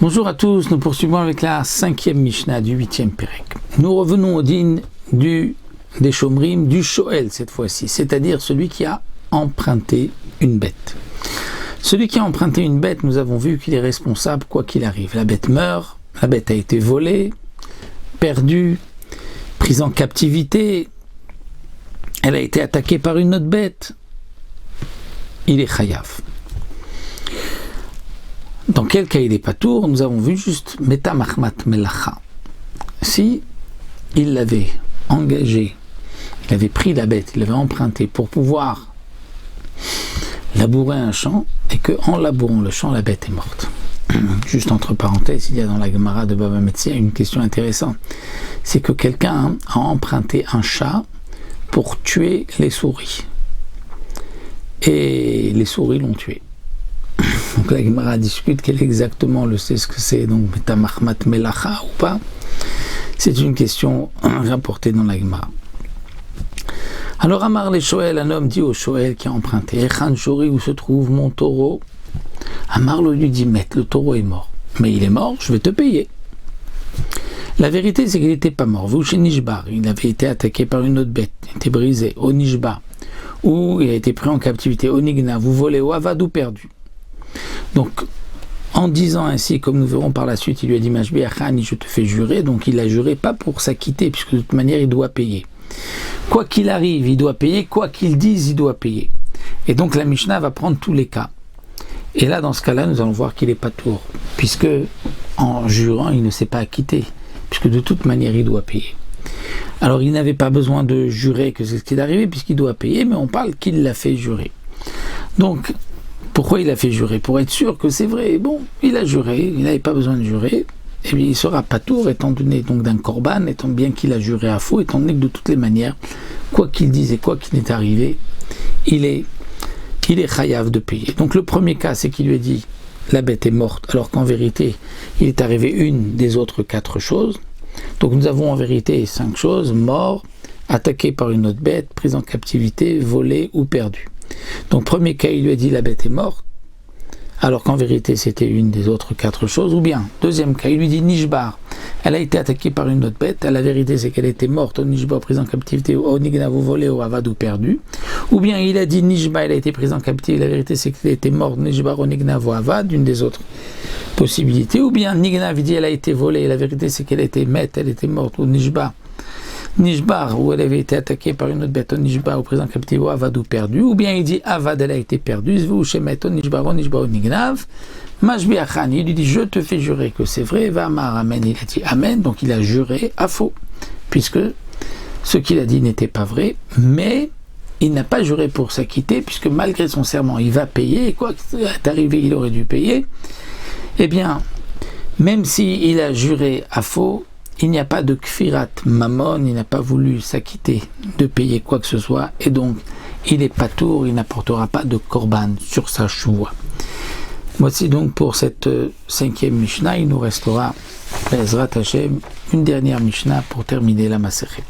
Bonjour à tous, nous poursuivons avec la 5e Mishnah du 8e Pérek. Nous revenons au din des Shomrim, du Shoel cette fois-ci, c'est-à-dire celui qui a emprunté une bête. Celui qui a emprunté une bête, nous avons vu qu'il est responsable quoi qu'il arrive. La bête meurt, la bête a été volée, perdue, prise en captivité, elle a été attaquée par une autre bête, il est chayav. Dans quel cas il est patour? Nous avons vu juste Meta Mahmat Melacha. Si il l'avait engagé, il avait pris la bête, il l'avait emprunté pour pouvoir labourer un champ, et qu'en labourant le champ, la bête est morte. Juste entre parenthèses, il y a dans la Gemara de Baba Metzia une question intéressante. C'est que quelqu'un a emprunté un chat pour tuer les souris. Et les souris l'ont tué. Donc la Gemara discute quel exactement ce que c'est, donc Meta Mahmat Melacha ou pas. C'est une question rapportée dans la Gemara. Alors Amar le Shoel, un homme dit au Shoel qui a emprunté, Echan Shori, où se trouve mon taureau? Amar lui dit, le taureau est mort. Mais il est mort, je vais te payer. La vérité, c'est qu'il n'était pas mort. Vous chez Nishbar, il avait été attaqué par une autre bête, il était brisé, au Nishbar, ou il a été pris en captivité, au Nigna, vous volez, au Avad ou perdu. Donc, en disant ainsi, comme nous verrons par la suite, il lui a dit Mashbi Achani, je te fais jurer. Donc, il a juré pas pour s'acquitter, puisque de toute manière, il doit payer. Quoi qu'il arrive, il doit payer. Quoi qu'il dise, il doit payer. Et donc, la Mishnah va prendre tous les cas. Et là, dans ce cas-là, nous allons voir qu'il est patour, puisque en jurant, il ne s'est pas acquitté, puisque de toute manière, il doit payer. Alors, il n'avait pas besoin de jurer que c'est ce qui est arrivé, puisqu'il doit payer, mais on parle qu'il l'a fait jurer. Donc, pourquoi il a fait jurer? Pour être sûr que c'est vrai. Bon, il a juré, il n'avait pas besoin de jurer, et bien il sera patour, étant donné donc d'un korban, étant bien qu'il a juré à faux, étant donné que de toutes les manières, quoi qu'il dise et quoi qu'il n'est arrivé, il est chayav de payer. Donc le premier cas, c'est qu'il lui a dit la bête est morte, alors qu'en vérité, il est arrivé une des autres 4 choses. Donc nous avons en vérité 5 choses: mort, attaqué par une autre bête, prise en captivité, volé ou perdu. Donc premier cas, il lui a dit la bête est morte, alors qu'en vérité c'était une des autres 4 choses. Ou bien, deuxième cas, il lui dit Nishbar, elle a été attaquée par une autre bête, la vérité c'est qu'elle était morte, au Nishbar, prise en captivité, au Nigna, vous volé, au Avad ou perdu. Ou bien il a dit Nishbar, elle a été prise en captivité, la vérité c'est qu'elle était morte, Nishbar, au Nigna, au Avad, une des autres possibilités. Ou bien Nigna avait dit elle a été volée, la vérité c'est qu'elle était mette, elle était morte, au Nishbar, où elle avait été attaquée par une autre bête, au Nishbar, au présent captif, au Avad ou perdu. Ou bien il dit Avad, elle a été perdue, Zvou, Shemet, au Nishbar, au Nignav. Mashbi Achani, il lui dit je te fais jurer que c'est vrai. Vamar Amen, il a dit Amen, donc il a juré à faux, puisque ce qu'il a dit n'était pas vrai, mais il n'a pas juré pour s'acquitter, puisque malgré son serment, il va payer, et quoi qu'il est arrivé, il aurait dû payer. Eh bien, même s'il a juré à faux, il n'y a pas de kfirat mammon, il n'a pas voulu s'acquitter de payer quoi que ce soit, et donc il est patour, il n'apportera pas de korban sur sa choua. Voici donc pour cette 5e Mishnah, il nous restera, Be'ezrat Hashem, une dernière Mishnah pour terminer la Masechet.